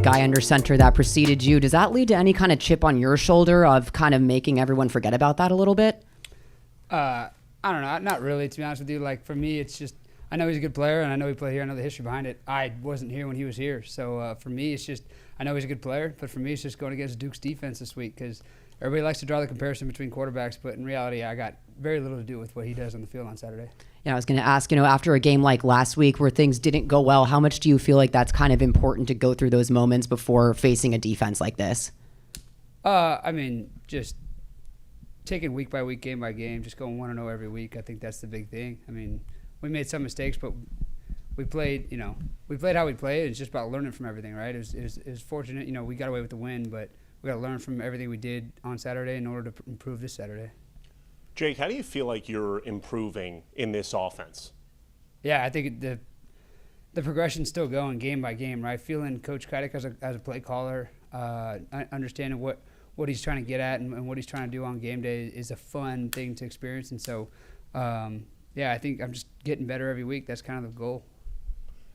guy under center that preceded you. Does that lead to any kind of chip on your shoulder of kind of making everyone forget about that a little bit? I don't know. Not really, to be honest with you. Like, for me, it's just I know he's a good player, and I know he played here. I know the history behind it. I wasn't here when he was here. So, for me, it's just I know he's a good player, but for me, it's just going against Duke's defense this week because everybody likes to draw the comparison between quarterbacks, but in reality, I got very little to do with what he does on the field on Saturday. Yeah, I was going to ask, after a game like last week where things didn't go well, how much do you feel like that's kind of important to go through those moments before facing a defense like this? I mean, just taking week by week, game by game, just going 1-0 every week. I think that's the big thing. I mean, we made some mistakes, but we played how we played. It's just about learning from everything, right? It was fortunate, we got away with the win, but we got to learn from everything we did on Saturday in order to improve this Saturday. Jake, how do you feel like you're improving in this offense? Yeah, I think the progression's still going game by game, right? Feeling Coach Keidick as a play caller, understanding what he's trying to get at and what he's trying to do on game day is a fun thing to experience. And so, I think I'm just getting better every week. That's kind of the goal.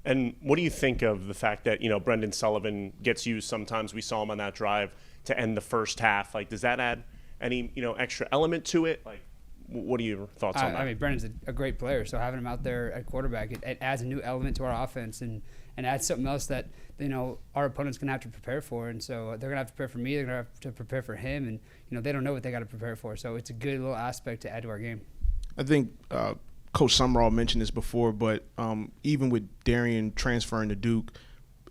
And what do you think of the fact that, Brendan Sullivan gets used sometimes? We saw him on that drive to end the first half. Like, does that add any, extra element to it? Like, what are your thoughts on that? I mean, Brendan's a great player, so having him out there at quarterback, it adds a new element to our offense and adds something else that, our opponent's going to have to prepare for. And so they're going to have to prepare for me, they're going to have to prepare for him, and, they don't know what they got to prepare for. So it's a good little aspect to add to our game. I think Coach Summerall mentioned this before, but even with Darian transferring to Duke,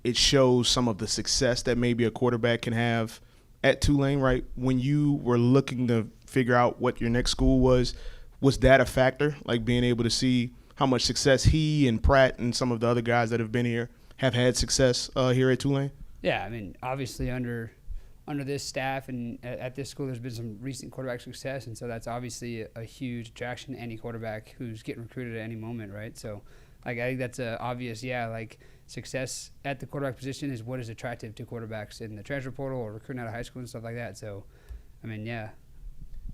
it shows some of the success that maybe a quarterback can have at Tulane, right? When you were looking to figure out what your next school was that a factor? Like being able to see how much success he and Pratt and some of the other guys that have been here have had success here at Tulane? Yeah, I mean, obviously under this staff and at this school, there's been some recent quarterback success, and so that's obviously a huge attraction to any quarterback who's getting recruited at any moment, right? So, I think that's obvious, success at the quarterback position is what is attractive to quarterbacks in the transfer portal or recruiting out of high school and stuff like that. So, I mean, yeah.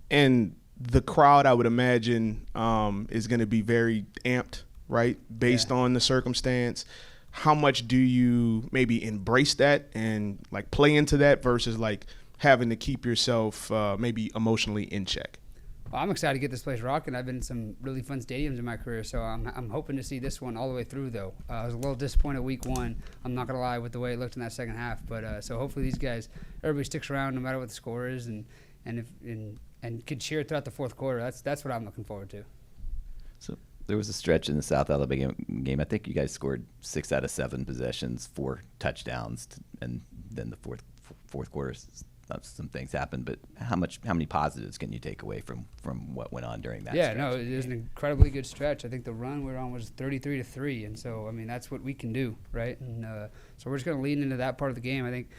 And the crowd, I would imagine, is going to be very amped, right, based on the circumstance. How much do you maybe embrace that and, play into that versus, having to keep yourself maybe emotionally in check? Well, I'm excited to get this place rocking. I've been in some really fun stadiums in my career, so I'm hoping to see this one all the way through, though. I was a little disappointed week one. I'm not going to lie with the way it looked in that second half. But so hopefully these guys, everybody sticks around no matter what the score is and could cheer throughout the fourth quarter. That's what I'm looking forward to. So there was a stretch in the South Alabama game. I think you guys scored 6 out of 7 possessions, 4 touchdowns, and then the fourth quarter, some things happened. But how many positives can you take away from what went on during that stretch? Yeah, no, it was an incredibly good stretch. I think the run we were on was 33-3, and so, I mean, that's what we can do, right? And so we're just going to lean into that part of the game. I think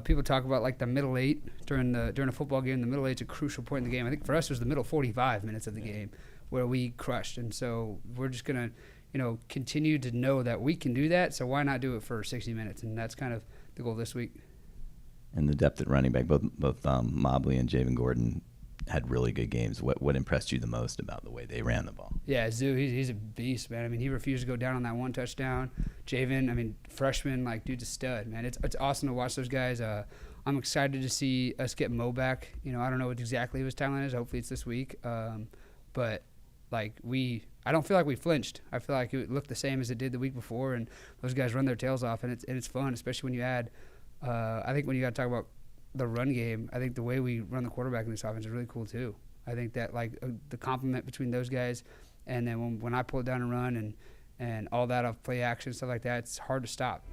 people talk about, the middle 8 during a football game. The middle 8's a crucial point in the game. I think for us it was the middle 45 minutes of the game where we crushed. And so we're just going to, continue to know that we can do that. So why not do it for 60 minutes? And that's kind of the goal this week. And the depth at running back, both Mobley and Javen Gordon had really good games. What impressed you the most about the way they ran the ball? Yeah, Zoo, he's a beast, man. I mean, he refused to go down on that one touchdown. Javen, I mean, freshman, dude's a stud, man. It's awesome to watch those guys. I'm excited to see us get Mo back. I don't know what exactly his timeline is. Hopefully it's this week. But I don't feel like we flinched. I feel like it looked the same as it did the week before, and those guys run their tails off, and it's fun, especially when you add. I think when you got to talk about the run game, I think the way we run the quarterback in this offense is really cool too. I think that the complement between those guys, and then when I pull it down and run and all that off play action stuff like that, it's hard to stop.